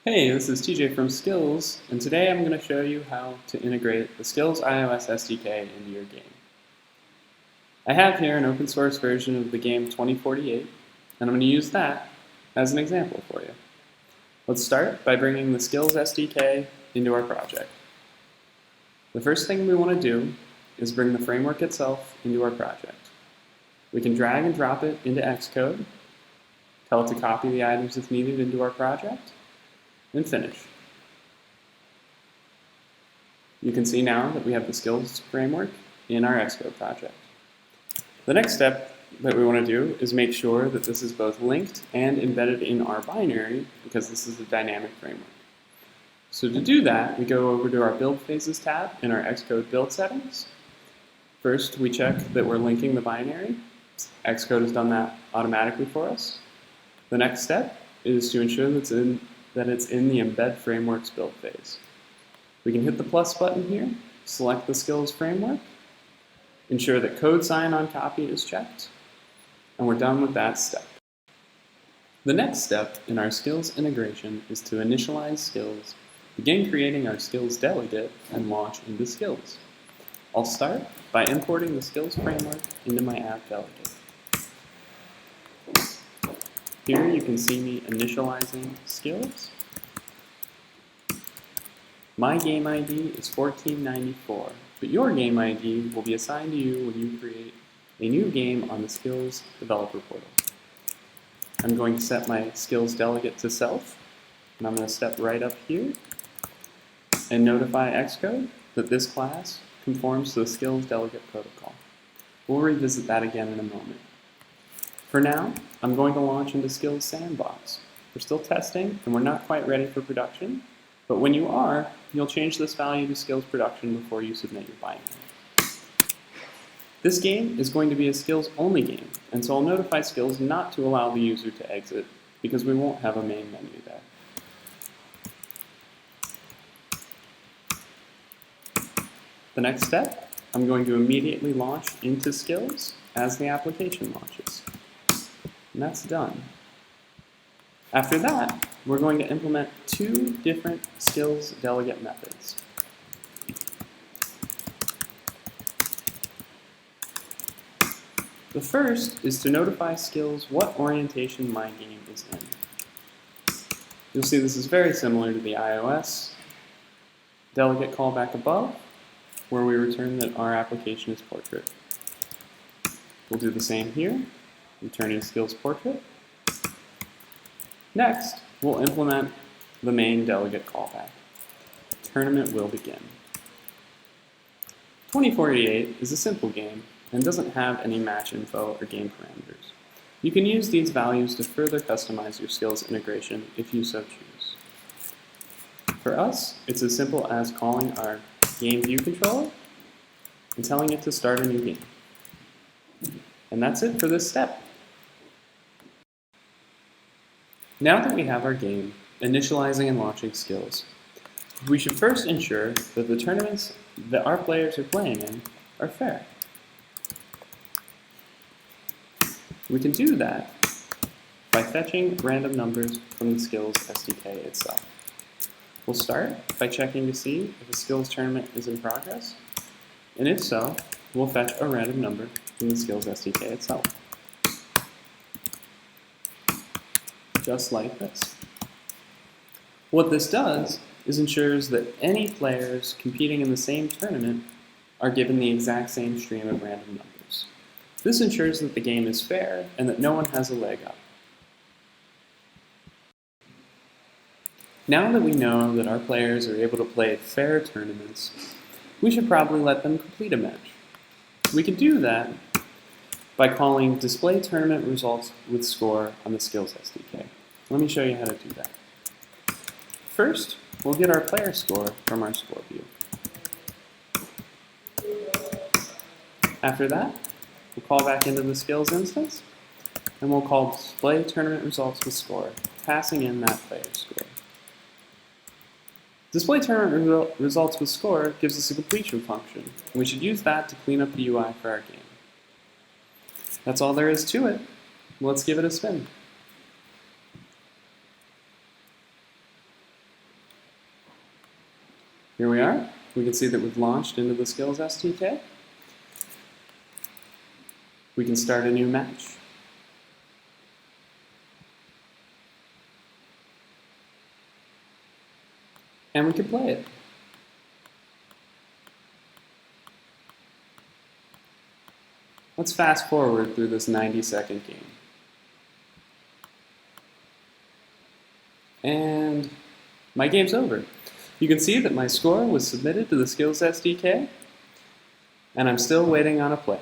Hey, this is TJ from Skillz, and today I'm going to show you how to integrate the Skillz iOS SDK into your game. I have here an open source version of the game 2048, and I'm going to use that as an example for you. Let's start by bringing the Skillz SDK into our project. The first thing we want to do is bring the framework itself into our project. We can drag and drop it into Xcode, tell it to copy the items if needed into our project, and finish. You can see now that we have the Skillz framework in our Xcode project. The next step that we want to do is make sure that this is both linked and embedded in our binary, because this is a dynamic framework. So to do that, we go over to our Build Phases tab in our Xcode build settings. First, we check that we're linking the binary. Xcode has done that automatically for us. The next step is to ensure that it's in the Embed Frameworks build phase. We can hit the plus button here, select the Skillz framework, ensure that code sign on copy is checked, and we're done with that step. The next step in our Skillz integration is to initialize Skillz, begin creating our Skillz delegate, and launch into Skillz. I'll start by importing the Skillz framework into my app delegate. Here you can see me initializing Skillz. My game ID is 1494, but your game ID will be assigned to you when you create a new game on the Skillz developer portal. I'm going to set my Skillz delegate to self, and I'm going to step right up here and notify Xcode that this class conforms to the Skillz delegate protocol. We'll revisit that again in a moment. For now, I'm going to launch into Skillz sandbox. We're still testing, and we're not quite ready for production, but when you are, you'll change this value to Skillz production before you submit your binary. This game is going to be a Skillz only game, and so I'll notify Skillz not to allow the user to exit because we won't have a main menu there. The next step, I'm going to immediately launch into Skillz as the application launches. And that's done. After that, we're going to implement two different Skillz delegate methods. The first is to notify Skillz what orientation my game is in. You'll see this is very similar to the iOS delegate callback above, where we return that our application is portrait. We'll do the same here, returning Skillz portrait. Next, we'll implement the main delegate callback. Tournament will begin. 2048 is a simple game and doesn't have any match info or game parameters. You can use these values to further customize your Skillz integration if you so choose. For us, it's as simple as calling our game view controller and telling it to start a new game. And that's it for this step. Now that we have our game initializing and launching Skillz, we should first ensure that the tournaments that our players are playing in are fair. We can do that by fetching random numbers from the Skillz SDK itself. We'll start by checking to see if a Skillz tournament is in progress, and if so, we'll fetch a random number from the Skillz SDK itself. Just like this. What this does is ensures that any players competing in the same tournament are given the exact same stream of random numbers. This ensures that the game is fair and that no one has a leg up. Now that we know that our players are able to play fair tournaments, we should probably let them complete a match. We can do that by calling display tournament results with score on the Skillz SDK. Let me show you how to do that. First, we'll get our player score from our score view. After that, we'll call back into the Skillz instance, and we'll call display tournament results with score, passing in that player score. Display tournament results with score gives us a completion function, and we should use that to clean up the UI for our game. That's all there is to it. Let's give it a spin. Here we are. We can see that we've launched into the Skillz SDK. We can start a new match. And we can play it. Let's fast forward through this 90-second game. And my game's over. You can see that my score was submitted to the Skillz SDK, and I'm still waiting on a player.